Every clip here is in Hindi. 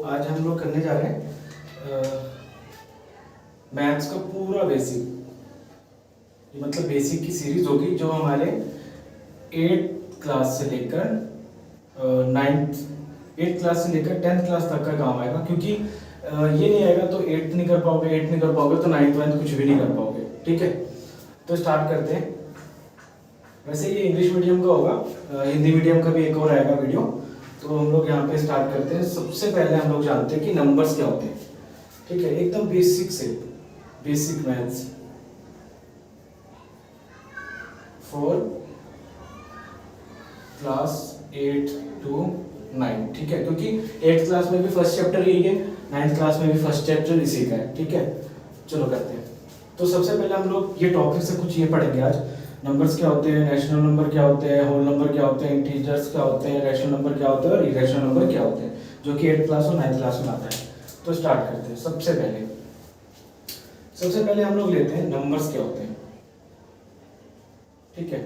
आज हम लोग करने जा रहे हैं मैथ्स का पूरा बेसिक, मतलब बेसिक की सीरीज होगी जो हमारे 8th क्लास से लेकर 8th क्लास से लेकर 10th क्लास तक का काम आएगा। क्योंकि ये नहीं आएगा तो 8th नहीं कर पाओगे, 8th नहीं कर पाओगे तो 9th 9th कुछ भी नहीं कर पाओगे। ठीक है, तो स्टार्ट करते हैं। वैसे ये इंग्लिश मीडियम का होगा, हिंदी मीडियम का भी एक और आएगा वीडियो। तो हम लोग यहाँ पे स्टार्ट करते हैं। सबसे पहले हम लोग जानते हैं कि नंबर्स क्या होते हैं। ठीक है, एकदम बेसिक से basic maths for class 8 to 9। ठीक है, क्योंकि 8th क्लास में भी फर्स्ट चैप्टर यही है, 9th क्लास में भी फर्स्ट चैप्टर इसी का है। ठीक है, चलो करते हैं। तो सबसे पहले हम लोग ये टॉपिक से कुछ ये पढ़ेंगे आज। नंबर्स क्या होते हैं, नेचुरल नंबर क्या होते हैं, होल नंबर क्या होते हैं, इंटीजर्स क्या होते हैं, रैशनल नंबर क्या होते हैं और इरेशनल नंबर क्या होते हैं, जो कि 8th क्लास और 9th क्लास में आता है। तो स्टार्ट करते हैं। सबसे पहले हम लोग लेते हैं नंबर्स क्या होते हैं। ठीक है,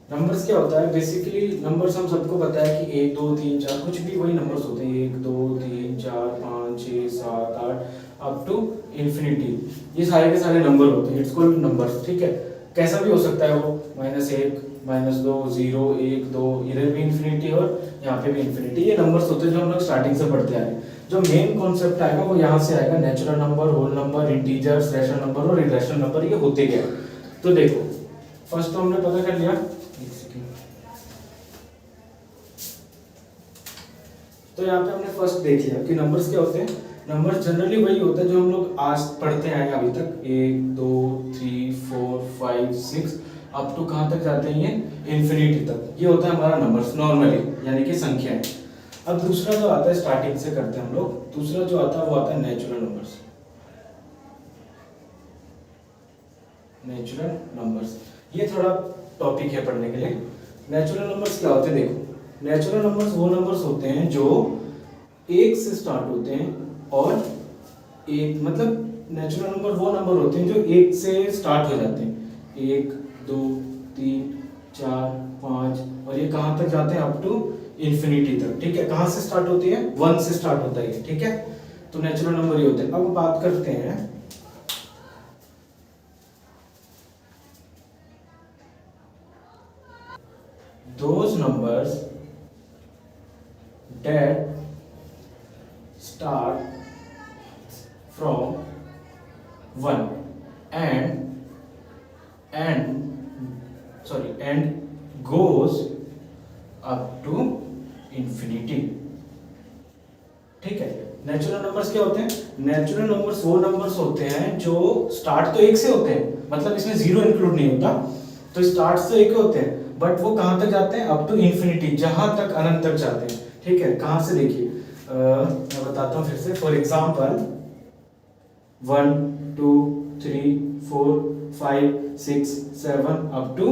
नंबर्स क्या होता है, बेसिकली नंबर्स हम सबको पता है कि 1 2 3 4 कुछ भी वही नंबर्स होते हैं। 1 2 3 4 5 6 7 8 अप टू इन्फिनिटी, ये सारे के सारे नंबर होते हैं। It's called numbers. ठीक है, कैसा भी हो सकता है वो, -1 -2 0 1 2, इधर भी इन्फिनिटी और यहाँ पे भी इन्फिनिटी। ये नंबर्स होते हैं जो हम लोग स्टार्टिंग से पढ़ते आ रहे हैं। जो मेन कॉन्सेप्ट आएगा वो यहाँ से आएगा, natural number, whole number, integers, rational number और इरेशनल नंबर, ये होते क्या है। तो देखो, फर्स्ट तो हमने पता कर लिया। तो यहाँ पे हमने फर्स्ट देख लिया कि नंबर्स क्या होते हैं। नंबर्स जनरली वही होता है जो हम लोग आज पढ़ते आए हैं अभी तक, 1 2 3 4 5 6 अप टू कहाँ तक जाते हैं, ये इन्फिनिटी तक। ये होता है हमारा नंबर्स नॉर्मली, यानी कि संख्याएं। अब दूसरा जो आता है, स्टार्टिंग से करते हैं हम लोग, दूसरा जो आता है वो आता है नेचुरल नंबर्स। नेचुरल नंबर्स ये थोड़ा टॉपिक है पढ़ने के लिए। नेचुरल नंबर्स क्या होते हैं, देखो, नेचुरल नंबर्स वो नंबर्स होते हैं जो 1 से स्टार्ट होते हैं और एक, मतलब नेचुरल नंबर वो नंबर होते हैं जो 1 से स्टार्ट हो जाते हैं। 1 2 3 4 5 और ये कहाँ तक जाते हैं, अप टू इन्फिनिटी तक। ठीक है, कहाँ से स्टार्ट होती है, 1 से स्टार्ट होता है। ठीक है, तो नेचुरल नंबर ये होते हैं। अब बात करते हैं those numbers that start from 1 and goes up to infinity। ठीक है, नेचुरल नंबर्स क्या होते हैं, नेचुरल नंबर्स वो नंबर्स होते हैं जो स्टार्ट तो 1 से होते हैं, मतलब इसमें 0 इंक्लूड नहीं होता। तो स्टार्ट तो 1 होते हैं, बट वो कहां तक जाते हैं, अप टू इन्फिनिटी, जहां तक अनंत तक जाते हैं। ठीक है, कहां से, देखिए मैं बताता हूं फिर से। For example 1 2 3 4 5 6 7 up to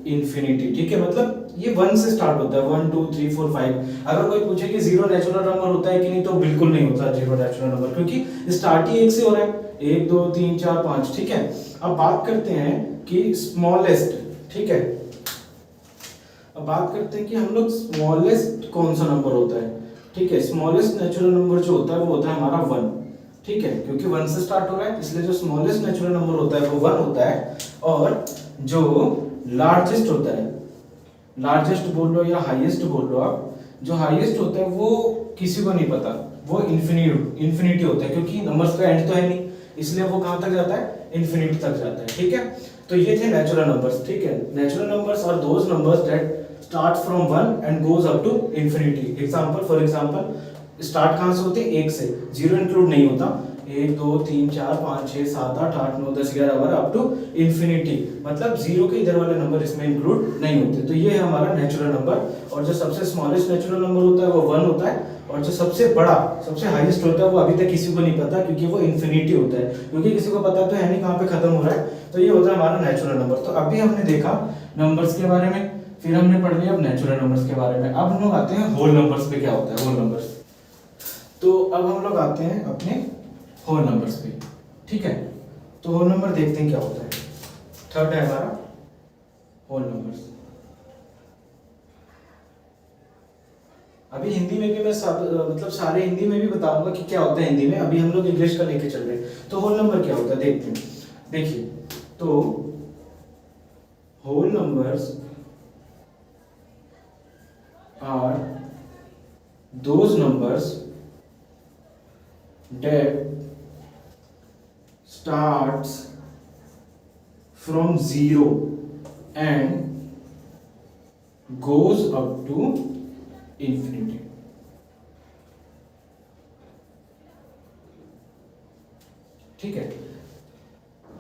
infinity. ठीक है, मतलब ये 1 से स्टार्ट होता है, 1 2 3 4 5। अगर कोई पूछे कि 0 नेचुरल नंबर होता है कि नहीं, तो बिल्कुल नहीं होता 0 नेचुरल नंबर, क्योंकि स्टार्ट ही 1 से हो रहा है, 1 2 3 4 5। ठीक है, अब बात करते हैं कि स्मॉलेस्ट। ठीक है, अब बात करते हैं कि हम लोग स्मॉलेस्ट कौन सा नंबर होता है। ठीक है, स्मॉलेस्ट नेचुरल नंबर जो होता है वो होता है हमारा 1। ठीक है, क्योंकि 1 से स्टार्ट हो रहा है, इसलिए जो स्मॉलेस्ट नेचुरल नंबर होता है वो 1 होता है। और जो लार्जेस्ट होता है, लार्जेस्ट बोल लो या हाईएस्ट बोल लो आप, जो हाईएस्ट होता है वो किसी को नहीं पता, वो इन्फिनिटी होता है, क्योंकि नंबर्स का एंड तो है नहीं, इसलिए वो कहां तक जाता है, इन्फिनिटी तक जाता है। ठीक है, तो ये थे नेचुरल नंबर्स। ठीक है, natural numbers are those numbers that start from 1 and goes up to infinity. Example, for example, start कहां से होते हैं, 1 से, 0 इंक्लूड नहीं होता। 1 2 3 4 5 6 7 8 8 9 10 11 12 अप टू इन्फिनिटी, मतलब 0 के इधर वाले नंबर इसमें इंक्लूड नहीं होते। तो ये है हमारा नेचुरल नंबर। और जो सबसे स्मॉलेस्ट नेचुरल नंबर होता है वो 1 होता है, और जो सबसे बड़ा, सबसे हाईएस्ट होता है वो अभी तक किसी को नहीं पता, क्योंकि वो इन्फिनिटी होता है, क्योंकि किसी को पता तो है नहीं कहाँ पे खत्म हो रहा है। तो ये होता है हमारा नेचुरल नंबर। तो अभी हमने देखा नंबर्स के बारे में, फिर हमने पढ़ लिया अब नेचुरल नंबर्स के बारे में। अब हम लोग आते हैं होल नंबर्स पे। क्या होता है होल नंबर्स, तो अब हम लोग आते हैं अपने होल नंबर्स पे। ठीक है, तो होल नंबर देखते हैं क्या होता है। थर्ड है हमारा होल नंबर्स। अभी हिंदी में भी मैं मतलब सारे हिंदी में भी बताऊंगा कि क्या होता है हिंदी में, अभी हम लोग इंग्लिश का लेके चल रहे हैं। तो होल नंबर क्या होता है देखते हैं। देखिए, तो whole numbers are those numbers that starts from 0 and goes up to infinity। ठीक है,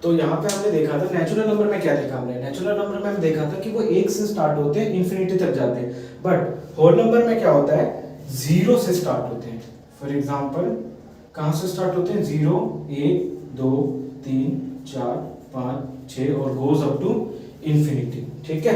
तो यहाँ पे हमने देखा था नेचुरल नंबर में क्या देखा हमने, नेचुरल नंबर में हमने देखा था कि वो एक से स्टार्ट होते हैं इंफिनिटी तक जाते हैं, बट होल नंबर में क्या होता है, जीरो से स्टार्ट होते हैं। फॉर एग्जांपल कहाँ से स्टार्ट होते हैं, 0 1 2 3 4 5 6 और गोज अप टू इंफिनिटी। ठीक है,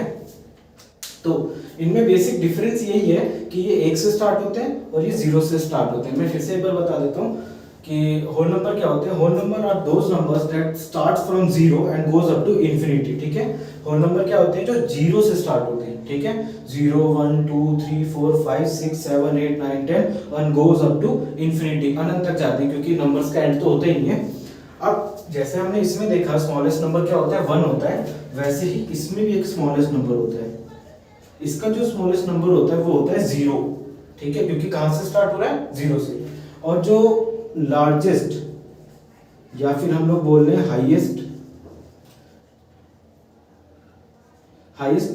तो इनमें बेसिक डिफरेंस यही है कि ये एक से स्टार्ट होते हैं और ये 0 से स्टार्ट होते हैं। मैं फिर से एक बार बता देता हूँ कि होल नंबर क्या होते हैं। Whole number are those numbers that starts from 0 and goes up to infinity. ठीक है, होल नंबर क्या होते हैं, जो 0 से स्टार्ट होते हैं। ठीक है, 0 1 2 3 4 5 6 7 8 9 10 and goes up to infinity, अनंत तक जाते हैं, क्योंकि नंबर्स का एंड तो होता ही नहीं है। अब जैसे हमने इसमें देखा स्मॉलेस्ट नंबर क्या होता है, 1 होता है, वैसे ही इसमें भी एक स्मॉलेस्ट नंबर होता है। इसका जो स्मॉलेस्ट नंबर होता है वो होता है 0। ठीक है, क्योंकि कहां से स्टार्ट हो रहा है, 0 से। और जो लार्जेस्ट या फिर हम लोग बोल रहे हैं हाईएस्ट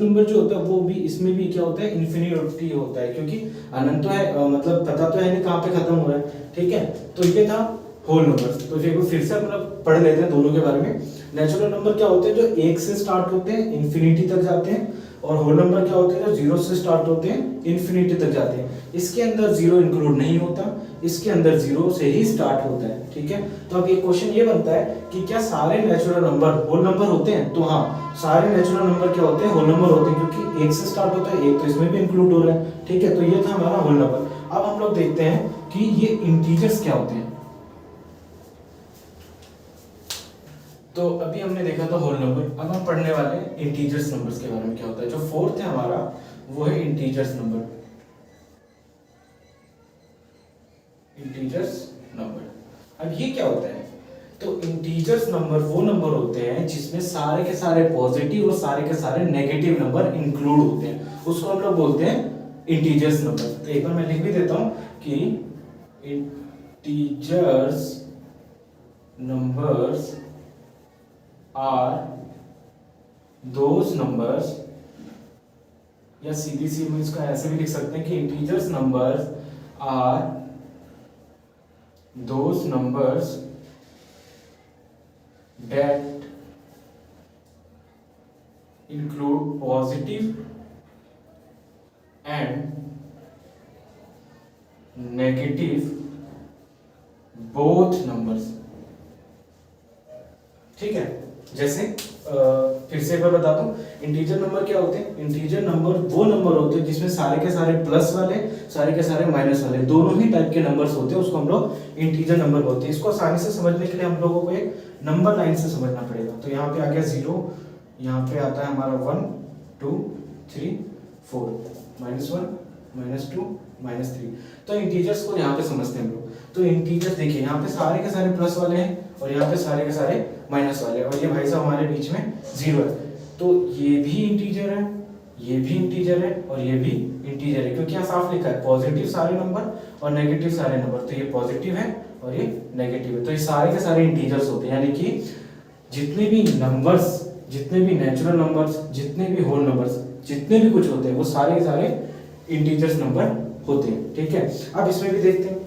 नंबर जो होता है वो भी इसमें भी क्या होता है, इन्फिनिटी होता है, क्योंकि अनंत तो है, मतलब पता तो है नहीं कहां पे खत्म हो रहा है। ठीक है, तो ये था होल नंबर। तो फिर से हम लोग पढ़ लेते हैं दोनों के बारे में। नेचुरल नंबर क्या होते हैं, जो 1 से स्टार्ट होते हैं इंफिनिटी तक जाते हैं, और होल नंबर क्या होते हैं, जो 0 से स्टार्ट होते हैं इंफिनिटी तक जाते हैं। इसके अंदर 0 इंक्लूड नहीं होता, इसके अंदर 0 से ही स्टार्ट होता है। ठीक है, तो अब ये क्वेश्चन ये बनता है कि क्या सारे नेचुरल नंबर होल नंबर होते हैं, तो हाँ, सारे नेचुरल नंबर क्या होते हैं, होल नंबर होते हैं, क्योंकि 1 से स्टार्ट होता है, 1 तो इसमें भी इंक्लूड हो रहा है। ठीक है, तो ये था हमारा होल नंबर। अब हम लोग देखते हैं कि ये इंटीजर्स क्या होते हैं। तो अभी हमने देखा था होल नंबर, अब हम पढ़ने वाले हैं इंटीजर्स नंबर्स के बारे में, क्या होता है। जो फोर्थ है हमारा वो है इंटीजर्स नंबर। इंटीजर्स नंबर, अब ये क्या होता है, तो इंटीजर्स नंबर वो नंबर होते हैं जिसमें सारे के सारे पॉजिटिव और सारे के सारे नेगेटिव नंबर इंक्लूड होते हैं, उसको हम लोग बोलते हैं इंटीजर्स नंबर। तो एक बार मैं लिख भी देता हूं कि integers numbers are those numbers, या सीधी सी हम इसका ऐसे भी लिख सकते हैं कि integers numbers are those numbers that include positive and negative both numbers। ठीक है, जैसे फिर से एक बार बता दूं, इंटीजर नंबर क्या होते हैं, इंटीजर नंबर वो नंबर होते हैं जिसमें सारे के सारे प्लस वाले, सारे के सारे माइनस वाले, दोनों ही टाइप के नंबर्स होते हैं, उसको हम लोग इंटीजर नंबर बोलते हैं। इसको आसानी से समझने के लिए हम लोगों को एक नंबर लाइन से समझना पड़ेगा। तो यहाँ पे आ गया 0, यहाँ पे आता है हमारा 1 2 3 4, -1 -2 -3। तो इंटीजर्स को यहाँ पे समझते हैं हम लोग। तो इंटीजर्स देखिए, यहाँ पे सारे के सारे प्लस वाले हैं और यहाँ पे सारे के सारे माइनस वाले, और ये भाई साहब हमारे बीच में 0 है। तो ये भी इंटीजर है, ये भी इंटीजर है और ये भी इंटीजर है, क्योंकि यहाँ साफ लिखा है पॉजिटिव सारे नंबर और नेगेटिव सारे नंबर। तो ये पॉजिटिव है और ये नेगेटिव है, तो ये सारे के सारे इंटीजर्स होते हैं। यानी कि जितने भी नंबर्स, जितने भी नेचुरल नंबर्स, जितने भी होल नंबर्स, जितने भी कुछ होते हैं, वो सारे के सारे इंटीजर्स नंबर होते हैं। ठीक है, अब इसमें भी देखते हैं।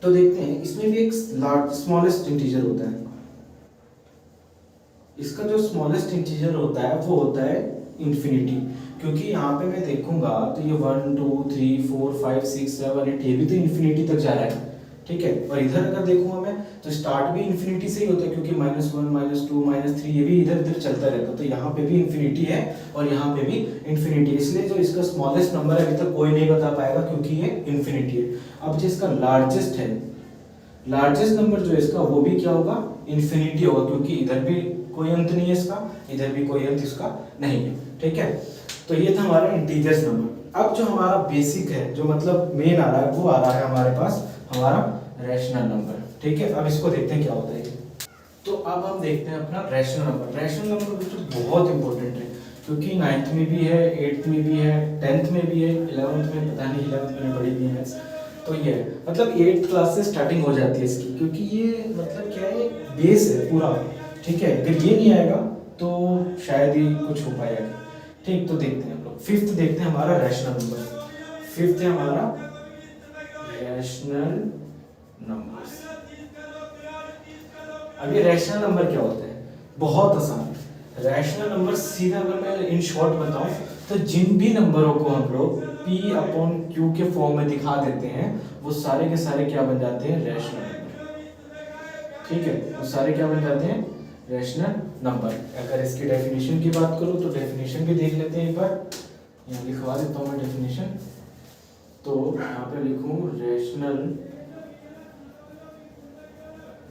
तो देखते हैं, इसमें भी एक स्मॉलेस्ट इंटीजर होता है। इसका जो स्मॉलेस्ट इंटीजर होता है वो होता है इंफिनिटी, क्योंकि यहाँ पे मैं देखूंगा तो ये 1 2 3 4 5 6 7 8 ये भी तो इंफिनिटी तक जा रहा है। ठीक है, और इधर अगर देखूंगा मैं तो स्टार्ट भी इंफिनिटी से ही होता है, क्योंकि -1 -2 -3 ये भी इधर उधर चलता रहता है। तो यहाँ पे भी इंफिनिटी है और यहाँ पे भी इंफिनिटी, इसलिए जो इसका स्मॉलेस्ट नंबर है अभी तक कोई नहीं बता पाएगा, क्योंकि ये इंफिनिटी है। अब जो इसका लार्जेस्ट है, लार्जेस्ट नंबर जो है इसका, वो भी क्या होगा, इंफिनिटी होगा, क्योंकि इधर भी कोई अंत नहीं है इसका, इधर भी कोई अंत इसका नहीं है। ठीक है, तो ये था हमारा इंटीजर्स नंबर। अब जो हमारा बेसिक है, जो मतलब मेन आ रहा है, वो आ रहा है हमारे पास हमारा रैशनल नंबर। ठीक है, अब इसको देखते हैं क्या होता है। तो अब हम देखते हैं अपना रैशनल नंबर। रैशनल नंबर तो बहुत इंपॉर्टेंट है, क्योंकि 9th में भी है, 8th में भी है, 10th में भी है, 11th में पता नहीं, 11th में पढ़ी भी है। तो ये मतलब 8th क्लास से स्टार्टिंग हो जाती है इसकी, क्योंकि ये मतलब क्या है, बेस है पूरा। ठीक है, अगर ये नहीं आएगा तो शायद ही कुछ हो पाएगा। ठीक, तो देखते हैं हम लोग 5th देखते हैं हमारा रैशनल नंबर। 5th है हमारा रैशनल नंबर्स। अब ये रैशनल नंबर क्या होता है, बहुत आसान। रैशनल नंबर सीधा अगर मैं इन शॉर्ट बताऊं तो जिन भी नंबरों को हम लोग P/Q के फॉर्म में दिखा देते हैं, वो सारे के सारे क्या बन जाते हैं, रैशनल नंबर। ठीक है, वो सारे क्या बन जाते हैं, रैशनल नंबर। अगर इसकी डेफिनेशन की बात करूं तो डेफिनेशन भी देख लेते हैं एक बार। यहाँ लिखवा देता हूँ मैं डेफिनेशन। तो यहाँ पे लिखूं, rational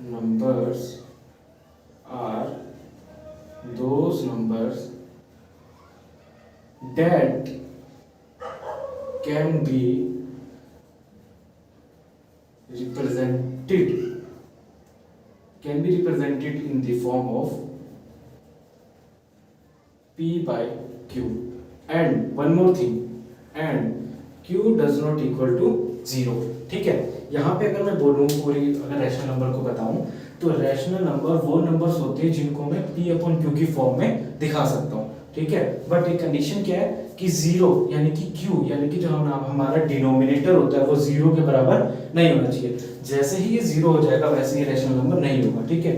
numbers are those numbers that can be represented in the form of P/Q, and one more thing, and Q does not equal to 0। ठीक है, यहाँ पे अगर मैं बोलूँ पूरी, अगर रैशनल नंबर को बताऊँ तो रैशनल नंबर वो नंबर्स होते हैं जिनको मैं P/Q की फॉर्म में दिखा सकता हूँ। ठीक है, बट एक कंडीशन क्या है कि 0 यानी कि Q यानी कि जो हमारा डिनोमिनेटर होता है वो 0 के बराबर नहीं होना चाहिए। जैसे ही ये 0 हो जाएगा वैसे ही रैशनल नंबर नहीं होगा। ठीक है,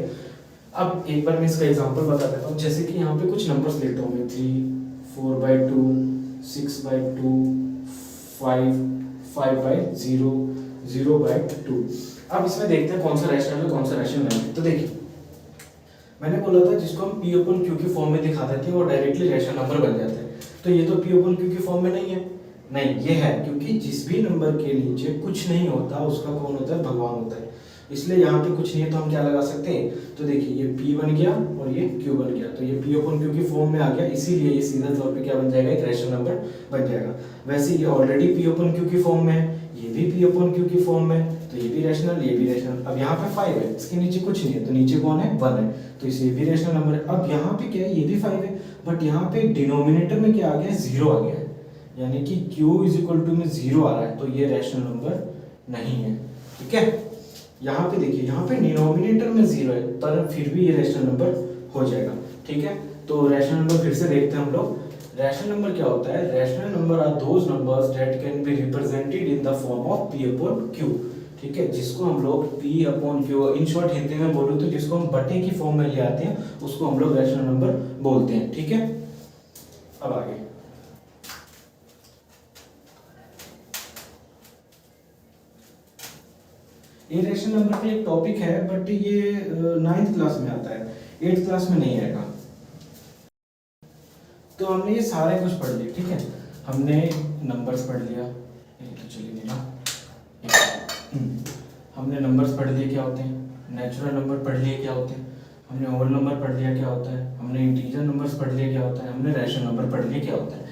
अब एक बार मैं इसका एग्जांपल बता देता हूँ। जैसे कि यहाँ पे कुछ नंबर्स लेता हूँ मैं, 3, 4/2, 6/2, 5, 5/0, 0/2। अब इसमें देखते हैं कौन सा रैशनल है कौन सा रैशनल नहीं है। तो देखिए, मैंने बोला था जिसको हम P/Q की फॉर्म में दिखा देते हैं वो डायरेक्टली रैशनल नंबर बन जाता है। तो ये तो P/Q की फॉर्म में नहीं है, नहीं ये है, क्योंकि जिस भी नंबर के नीचे कुछ नहीं होता उसका कौन होता है, भगवान होता है। इसलिए यहाँ पे कुछ नहीं है तो हम क्या लगा सकते हैं, तो देखिए ये P बन गया और ये Q बन गया, तो ये P/Q की फॉर्म में आ गया, इसीलिए ये सीधा तौर पे क्या बन जाएगा, एक रैशनल नंबर बन जाएगा। वैसे ये ऑलरेडी P/Q की फॉर्म में है, ये भी P/Q की फॉर्म में, तो ये भी रैशनल, ये भी रैशनल। अब यहाँ पे 5 है, इसके नीचे कुछ नहीं है, तो नीचे कौन है, 1 है, तो इसे भी रैशनल नंबर है। अब यहाँ पे क्या है, ये भी 5 है, बट यहाँ पे डिनोमिनेटर में क्या आ गया है, 0 आ गया है, यानी कि Q = में 0 आ रहा है, तो ये रैशनल नंबर नहीं है। ठीक है, यहाँ पे देखिए, यहाँ पे डिनोमिनेटर में 0 है पर फिर भी ये रैशनल नंबर हो जाएगा। ठीक है, तो रैशनल नंबर फिर से देखते हैं हम लोग। रैशनल नंबर क्या होता है, rational number are those numbers that can be represented in the form of P/Q। ठीक है, जिसको हम लोग P/Q, इन शॉर्ट हिंदी में बोलूं तो जिसको हम बटे की फॉर्म में ले आते हैं उसको हम लोग रैशनल नंबर बोलते हैं। ठीक है, अब आगे ये रैशनल नंबर का एक टॉपिक है, बट ये 9th क्लास में आता है, 8th क्लास में नहीं आएगा। तो हमने ये सारे कुछ पढ़ लिया। ठीक है, हमने नंबर्स पढ़ लिया, तो चलिए मेरा हमने नंबर्स पढ़ लिए क्या होते हैं, नेचुरल नंबर पढ़ लिए क्या होते हैं, हमने होल नंबर पढ़ लिया क्या होता है, हमने इंटीजर नंबर्स पढ़ लिए क्या होता है, हमने रैशनल नंबर पढ़ लिए क्या होता है।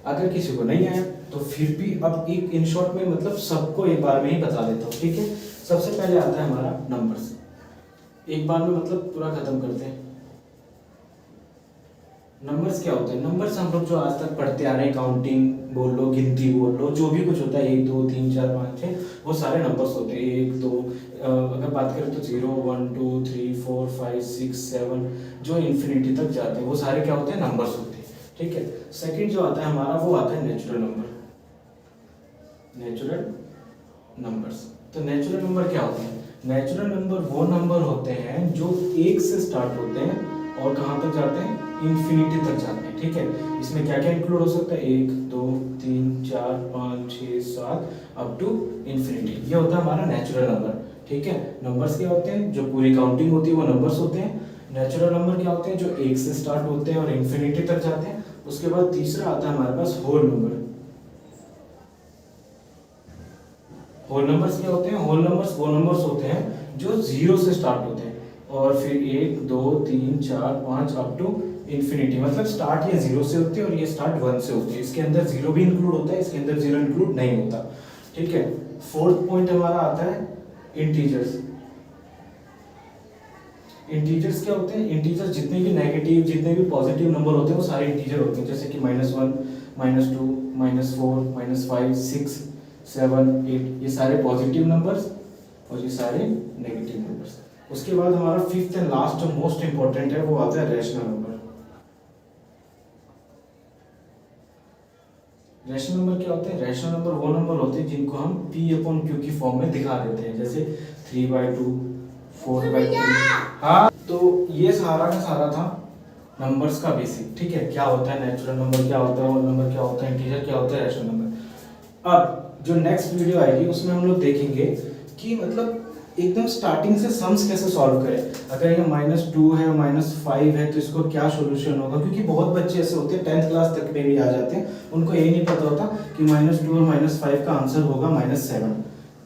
अगर किसी को नहीं आया तो फिर भी अब एक इन शॉर्ट में मतलब सबको एक बार में ही बता देता हूँ। ठीक है, सबसे पहले आता है हमारा नंबर्स, एक बार में मतलब पूरा खत्म करते हैं। नंबर्स क्या होते हैं, नंबर्स हम लोग जो आज तक पढ़ते आ रहे हैं, काउंटिंग बोल लो, गिनती बोल लो, जो भी कुछ होता है 1 2 3 4 5 6, वो सारे नंबर्स होते हैं। 1 2 अगर बात करें तो 0 1 2 3 4 5 6 7 जो इन्फिनिटी तक जाते हैं वो सारे क्या होते हैं, नंबर्स होते हैं। ठीक है, सेकंड जो आता है हमारा वो आता है नेचुरल नंबर, नेचुरल नंबर्स। तो नेचुरल नंबर क्या होते हैं, नेचुरल नंबर वो नंबर होते हैं जो 1 से स्टार्ट होते हैं और कहाँ तक जाते हैं, इन्फिनिटी तक जाते हैं। ठीक है, इसमें क्या क्या इंक्लूड हो सकता है, 1 2 3 4 5 6 7 अप टू इन्फिनिटी, ये होता है हमारा नेचुरल नंबर। ठीक है, नंबर्स क्या होते हैं, जो पूरी काउंटिंग होती है वो नंबर्स होते हैं। नेचुरल नंबर क्या होते हैं, जो 1 से स्टार्ट होते हैं और इन्फिनिटी तक जाते हैं। उसके बाद तीसरा आता है हमारे पास होल नंबर। होल नंबर्स क्या होते हैं, होल नंबर्स वो नंबर्स होते हैं जो 0 से स्टार्ट होते हैं और फिर 1 2 3 4 5 अप टू इन्फिनिटी, मतलब स्टार्ट ये 0 से होती है और ये स्टार्ट 1 से होती है। इसके अंदर 0 भी इंक्लूड होता है, इसके अंदर 0 इंक्लूड नहीं होता। ठीक है, फोर्थ पॉइंट हमारा आता है इंटीजर्स। इंटीजर्स क्या होते हैं? इंटीजर जितने भी नेगेटिव जितने भी पॉजिटिव नंबर होते हैं वो सारे इंटीजर होते हैं, जैसे कि -1, -2, -4, -5, 6, 7, 8, ये सारे पॉजिटिव नंबर्स और ये सारे नेगेटिव नंबर्स। उसके बाद हमारा फिफ्थ एंड लास्ट जो मोस्ट इंपॉर्टेंट है वो आता है रैशनल नंबर। रैशनल नंबर क्या होते हैं? रैशनल नंबर वो नंबर होते हैं जिनको हम P/Q की फॉर्म में दिखा देते हैं, जैसे 3/2, 4/3। हाँ, तो ये सारा का सारा था नंबर्स का बेसिक। ठीक है, क्या होता है नेचुरल नंबर, क्या होता है होल नंबर, क्या होता है इंटीजर, क्या होता है रैशनल नंबर। अब जो नेक्स्ट वीडियो आएगी उसमें हम लोग देखेंगे कि मतलब एकदम स्टार्टिंग से सम्स कैसे सॉल्व करें। अगर ये -2 है, -5 है, तो इसको क्या सॉल्यूशन होगा, क्योंकि बहुत बच्चे ऐसे होते हैं 10th क्लास तक में भी आ जाते हैं, उनको यही नहीं पता होता कि -2 और -5 का आंसर होगा -7,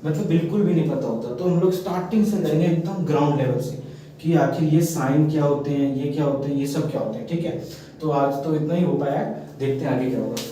मतलब बिल्कुल भी नहीं पता होता। तो हम लोग स्टार्टिंग से करेंगे एकदम ग्राउंड लेवल से कि आखिर ये साइन क्या होते हैं, ये क्या होते हैं, ये सब क्या होते हैं। ठीक है, तो आज तो इतना ही हो पाया है, देखते हैं आगे क्या होगा।